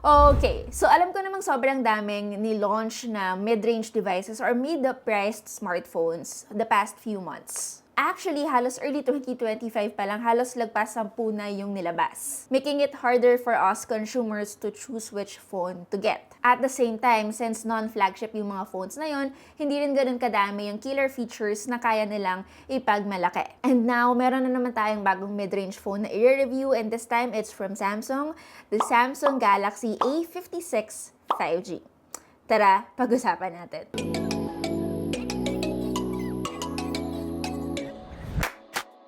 Okay, so alam ko namang sobrang daming ni-launch na mid-range devices or mid-priced smartphones the past few months. Actually, halos early 2025 pa lang, halos lagpas 10 na yung nilabas, making it harder for us consumers to choose which phone to get. At the same time, since non-flagship yung mga phones na yon, hindi rin ganun kadami yung killer features na kaya nilang ipagmalaki. And now, meron na naman tayong bagong mid-range phone na i-review, and this time it's from Samsung, the Samsung Galaxy A56 5G. Tara, pag-usapan natin.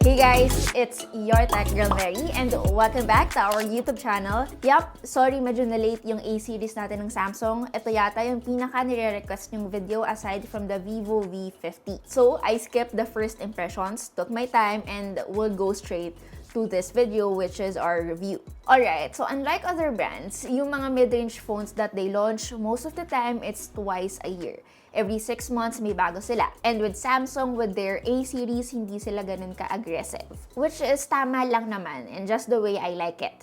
Hey guys, it's your Tech Girl Mary and welcome back to our YouTube channel. Yup, sorry medyo na-late yung A-series natin ng Samsung. Ito yata yung pinaka nire-request yung video aside from the Vivo V50. So, I skipped the first impressions, took my time, and will go straight to this video, which is our review. Alright, so unlike other brands, yung mga mid-range phones that they launch, most of the time, it's twice a year. Every 6 months, may bago sila. And with Samsung, with their A-series, hindi sila ganun ka-aggressive. Which is tama lang naman, and just the way I like it.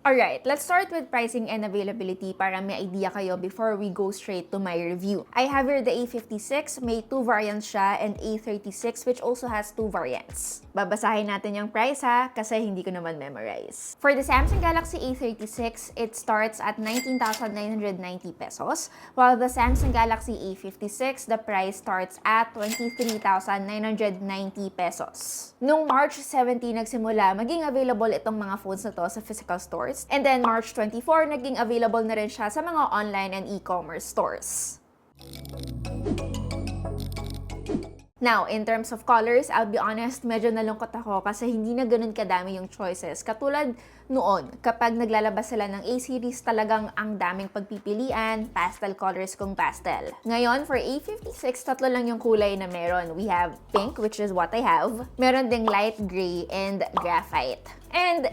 Alright, let's start with pricing and availability para may idea kayo before we go straight to my review. I have here the A56, may 2 variants siya, and A36 which also has 2 variants. Babasahin natin yung price ha, kasi hindi ko naman memorize. For the Samsung Galaxy A36, it starts at 19,990 pesos, while the Samsung Galaxy A56, the price starts at 23,990 pesos. Nung March 17 nagsimula, maging available itong mga phones na to sa physical stores. And then March 24, naging available na rin siya sa mga online and e-commerce stores. Now, in terms of colors, I'll be honest, medyo nalungkot ako kasi hindi na ganun kadami yung choices. Katulad noon, kapag naglalabas sila ng A-series, talagang ang daming pagpipilian, pastel colors kung pastel. Ngayon, for A56, tatlo lang yung kulay na meron. We have pink, which is what I have. Meron ding light gray and graphite. And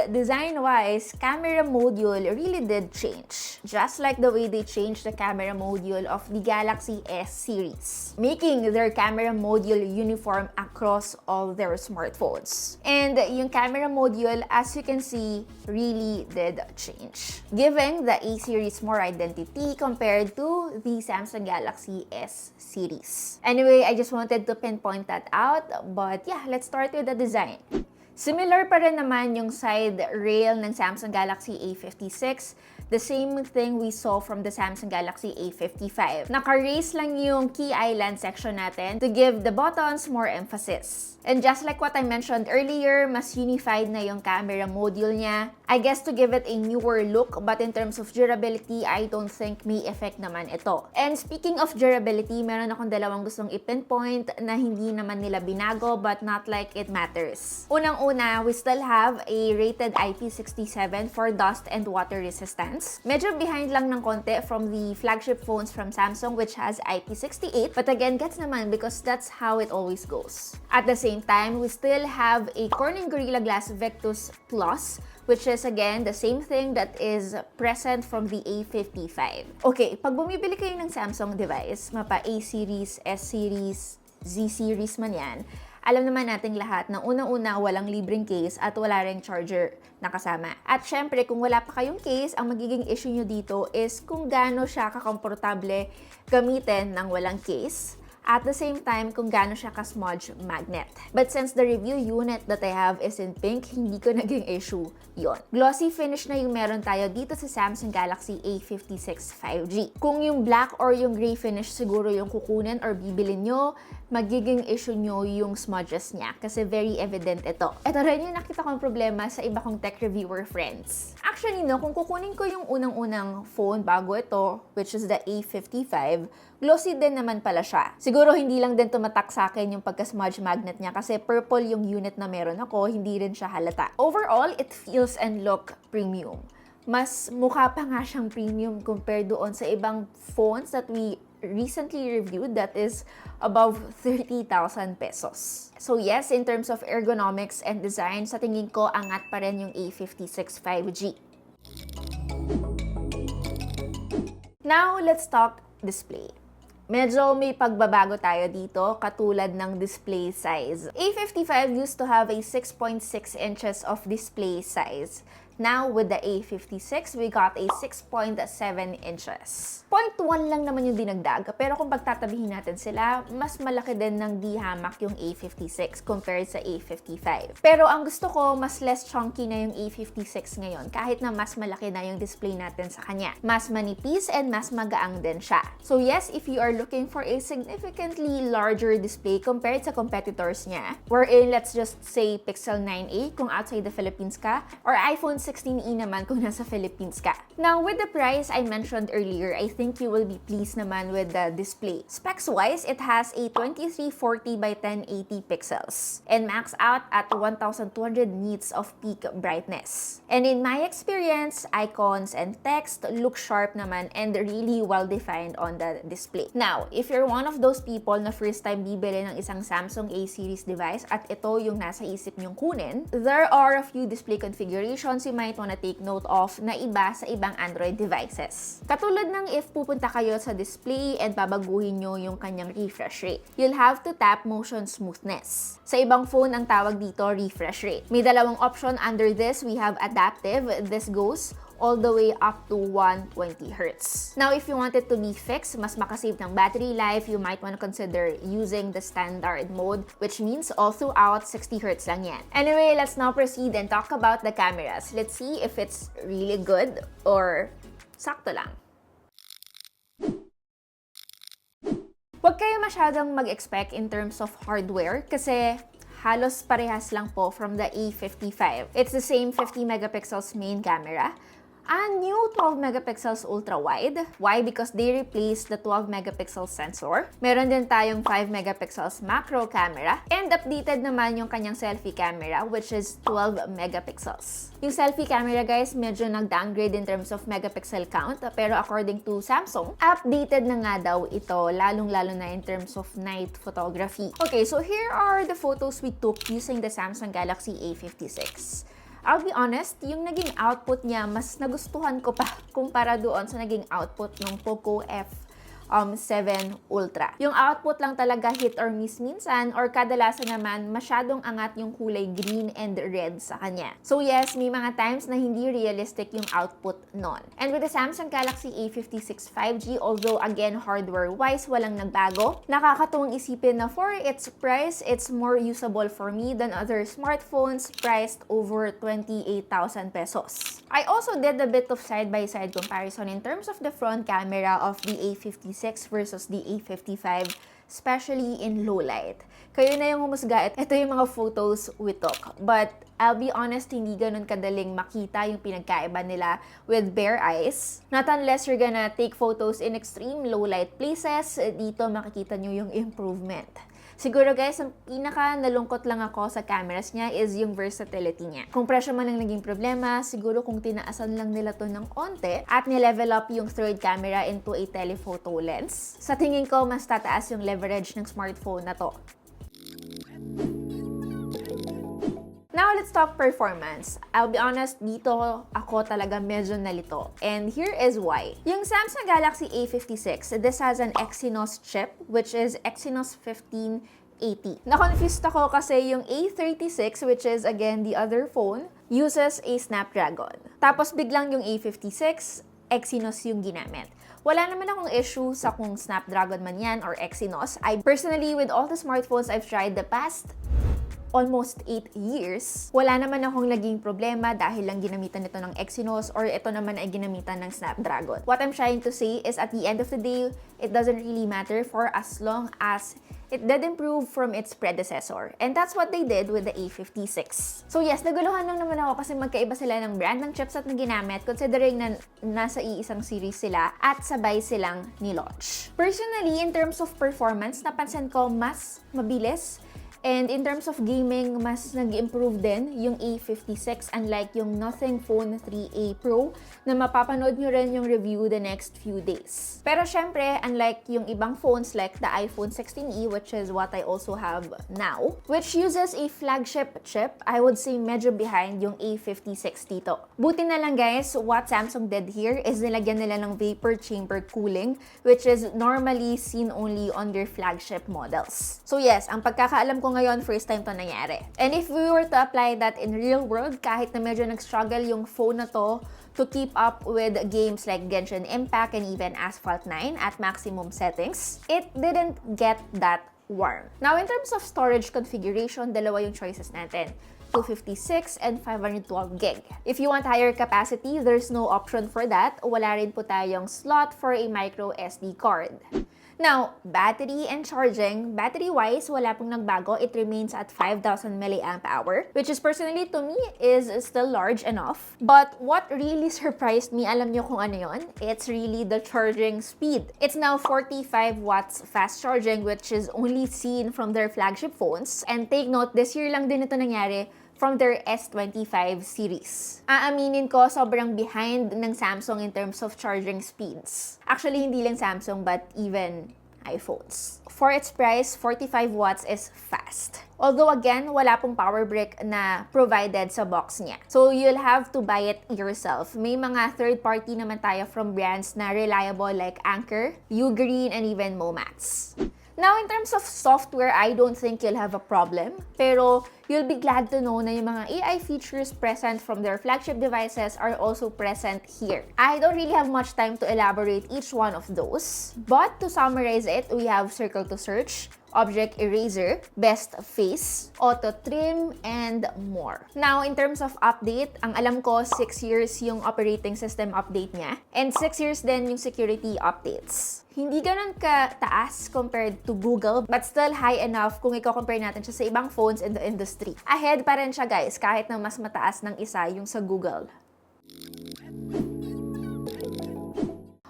design-wise, camera module really did change. Just like the way they changed the camera module of the Galaxy S series, making their camera module uniform across all their smartphones. And yung camera module, as you can see, really did change, giving the A series more identity compared to the Samsung Galaxy S series. Anyway, I just wanted to pinpoint that out, but yeah, let's start with the design. Similar pa rin naman yung side rail ng Samsung Galaxy A56. The same thing we saw from the Samsung Galaxy A55. Naka-raise lang yung key island section natin to give the buttons more emphasis. And just like what I mentioned earlier, mas unified na yung camera module niya. I guess to give it a newer look, but in terms of durability, I don't think may effect naman ito. And speaking of durability, meron akong dalawang gustong i-pinpoint na hindi naman nila binago, but not like it matters. Unang-una, we still have a rated IP67 for dust and water resistance. Medyo behind lang ng konti from the flagship phones from Samsung, which has IP68, but again, gets naman because that's how it always goes. At the same time, we still have a Corning Gorilla Glass Victus Plus, which is again the same thing that is present from the A55. Okay, pag bumibili kayo ng Samsung device, mapa A-series, S-series, Z-series man yan, alam naman nating lahat na unang-una walang libreng case at wala ring charger na kasama. At syempre, kung wala pa kayong case, ang magiging issue nyo dito is kung gaano siya kakomportable gamitin ng walang case. At the same time, kung gaano siya ka-smudge magnet. But since the review unit that I have is in pink, hindi ko naging issue yon. Glossy finish na yung meron tayo dito sa Samsung Galaxy A56 5G. Kung yung black or yung gray finish siguro yung kukunin or bibilin nyo, magiging issue nyo yung smudges niya kasi very evident ito. Ito rin yung nakita kong problema sa iba kong tech reviewer friends. Actually, no, kung kukunin ko yung unang-unang phone bago ito, which is the A55, glossy din naman pala siya. Siguro hindi lang din tumatak sa akin yung pagka-smudge magnet niya kasi purple yung unit na meron ako, hindi rin siya halata. Overall, it feels and look premium. Mas mukha pa nga siyang premium compared doon sa ibang phones that we recently reviewed that is above 30,000 pesos. So yes, in terms of ergonomics and design, sa tingin ko, angat pa rin yung A56 5G. Now, let's talk display. medyo may pagbabago tayo dito katulad ng display size. A55 used to have a 6.6 inches of display size. Now, with the A56, we got a 6.7 inches. 0.1 lang naman yung dinagdag, pero kung pagtatabihin natin sila, mas malaki din ng D-hamak yung A56 compared sa A55. Pero ang gusto ko, mas less chunky na yung A56 ngayon, kahit na mas malaki na yung display natin sa kanya. Mas manipis and mas magaang din siya. So yes, if you are looking for a significantly larger display compared sa competitors niya, wherein let's just say Pixel 9a kung outside the Philippines ka, or iPhone 16e naman kung nasa Philippines ka. Now, with the price I mentioned earlier, I think you will be pleased naman with the display. Specs-wise, it has a 2340 by 1080 pixels and max out at 1200 nits of peak brightness. And in my experience, icons and text look sharp naman and really well-defined on the display. Now, if you're one of those people na first time bibili ng isang Samsung A series device at ito yung nasa isip nyong kunin, there are a few display configurations you might wanna take note of na iba sa ibang Android devices. Katulad ng if pupunta kayo sa display and babaguhin nyo yung kanyang refresh rate. You'll have to tap motion smoothness. Sa ibang phone, ang tawag dito refresh rate. May dalawang option under this. We have adaptive. This goes all the way up to 120 Hz. Now, if you want it to be fixed, mas makasave ng battery life, you might want to consider using the standard mode, which means all throughout 60 Hz lang yan. Anyway, let's now proceed and talk about the cameras. Let's see if it's really good or sakto lang. Huwag kayo masyadong mag-expect in terms of hardware kasi halos parehas lang po from the A55. It's the same 50 megapixels main camera, a new 12 megapixels ultra-wide. Why? Because they replaced the 12 megapixel sensor. Meron din tayong 5 megapixels macro camera. And updated naman yung kanyang selfie camera, which is 12 megapixels. Yung selfie camera, guys, medyo nag-downgrade in terms of megapixel count. Pero according to Samsung, updated na nga daw ito, lalong-lalo na in terms of night photography. Okay, so here are the photos we took using the Samsung Galaxy A56. I'll be honest, yung naging output niya, mas nagustuhan ko pa kumpara doon sa naging output ng Poco F7 Ultra. Yung output lang talaga hit or miss minsan, or kadalasan naman masyadong angat yung kulay green and red sa kanya. So yes, may mga times na hindi realistic yung output nun. And with the Samsung Galaxy A56 5G, although again hardware-wise walang nagbago, nakakatuwang isipin na for its price, it's more usable for me than other smartphones priced over 28,000 pesos. I also did a bit of side-by-side comparison in terms of the front camera of the A56 versus the A55, especially in low light. Kayo na yung humusga. Ito yung mga photos we took. But I'll be honest, hindi ganun kadaling makita yung pinagkaiba nila with bare eyes. Not unless you're gonna take photos in extreme low light places, dito makikita nyo yung improvement. Siguro guys, ang pinaka nalungkot lang ako sa cameras niya is yung versatility niya. Kung presyo man ang naging problema, siguro kung tinaasan lang nila to ng onte at nilevel up yung third camera into a telephoto lens, sa tingin ko mas tataas yung leverage ng smartphone na to. Now, let's talk performance. I'll be honest, dito ako talaga medyo nalito. And here is why. Yung Samsung Galaxy A56, this has an Exynos chip, which is Exynos 1580. Na-confused ako kasi yung A36, which is again the other phone, uses a Snapdragon. Tapos biglang yung A56, Exynos yung ginamit. Wala naman akong issue sa kung Snapdragon man yan or Exynos. I personally, with all the smartphones I've tried the past almost 8 years, wala naman akong naging problema dahil lang ginamitan nito ng Exynos or ito naman ay ginamitan ng Snapdragon. What I'm trying to say is at the end of the day, it doesn't really matter for as long as it did improve from its predecessor. And that's what they did with the A56. So yes, naguluhan lang naman ako kasi magkaiba sila ng brand ng chipset na ginamit considering na nasa iisang series sila at sabay silang ni-launch. Personally, in terms of performance, napansin ko mas mabilis And in terms of gaming, mas nag-improve din yung A56 unlike yung Nothing Phone 3A Pro na mapapanood nyo rin yung review the next few days. Pero syempre, unlike yung ibang phones like the iPhone 16e, which is what I also have now, which uses a flagship chip, I would say medyo behind yung A56 dito. Buti na lang guys, what Samsung did here is nilagyan nila ng vapor chamber cooling, which is normally seen only on their flagship models. So yes, ang pagkakaalam ko ngayon, first time to nangyari. And if we were to apply that in real world, kahit na medyo nag-struggle yung phone na to keep up with games like Genshin Impact and even Asphalt 9 at maximum settings, it didn't get that warm. Now, in terms of storage configuration, dalawa yung choices natin. 256 and 512 gig. If you want higher capacity, there's no option for that. Wala rin po tayong slot for a micro SD card. Now, battery and charging, battery-wise, wala pong nagbago. It remains at 5,000 mAh, which is personally to me is still large enough. But what really surprised me, alam niyo kung ano yun? It's really the charging speed. It's now 45 watts fast charging, which is only seen from their flagship phones. And take note, this year lang din ito nangyari from their S25 series. Aaminin ko, sobrang behind ng Samsung in terms of charging speeds. Actually, hindi lang Samsung, but even iPhones. For its price, 45 watts is fast. Although again, wala pong power brick na provided sa box niya. So you'll have to buy it yourself. May mga third party naman tayo from brands na reliable like Anker, Ugreen, and even Momax. Now, in terms of software, I don't think you'll have a problem. Pero you'll be glad to know na yung mga AI features present from their flagship devices are also present here. I don't really have much time to elaborate each one of those. But to summarize it, we have Circle to Search, Object Eraser, Best Face, Auto Trim, and more. Now, in terms of update, ang alam ko, 6 years yung operating system update niya. And 6 years din yung security updates. Hindi ganun ka-taas compared to Google, but still high enough kung i-compare natin siya sa ibang phones in the industry. Ahead pa rin siya guys, kahit na mas mataas ng isa yung sa Google.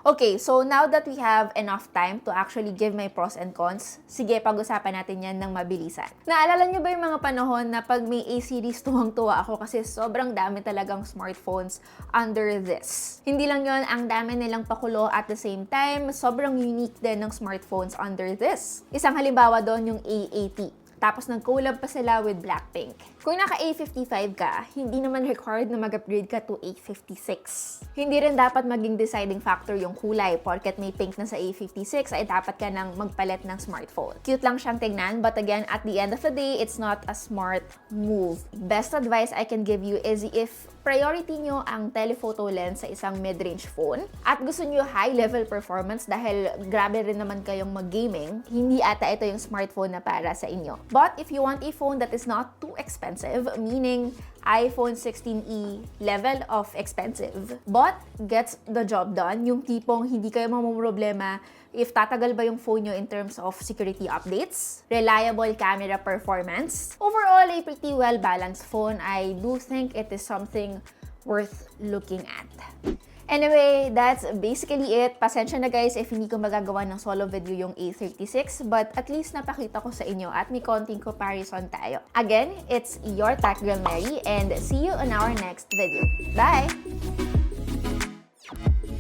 Okay, so now that we have enough time to actually give my pros and cons, sige, pag-usapan natin yan ng mabilisan. Naalala nyo ba yung mga panahon na pag may A-series, tuwang-tuwa ako kasi sobrang dami talagang smartphones under this. Hindi lang yon, ang dami nilang pakulo at the same time, sobrang unique din ng smartphones under this. Isang halimbawa doon yung A80. Tapos nag-collab pa sila with Blackpink. Kung naka A55 ka, hindi naman required na mag-upgrade ka to A56. Hindi rin dapat maging deciding factor yung kulay. Porket may pink na sa A56, ay dapat ka nang magpalit ng smartphone. Cute lang siyang tignan, but again, at the end of the day, it's not a smart move. Best advice I can give you is if priority nyo ang telephoto lens sa isang mid-range phone at gusto nyo high-level performance dahil grabe rin naman kayong mag-gaming, hindi ata ito yung smartphone na para sa inyo. But if you want a phone that is not too expensive, meaning iPhone 16e level of expensive, but gets the job done, yung tipong hindi kayo mamumroblema if tatagal ba yung phone nyo in terms of security updates, reliable camera performance. Overall, a pretty well-balanced phone. I do think it is something worth looking at. Anyway, that's basically it. Pasensya na guys if hindi ko magagawa ng solo video yung A36, but at least napakita ko sa inyo at may konting comparison tayo. Again, it's your Tech Girl Mary and see you on our next video. Bye!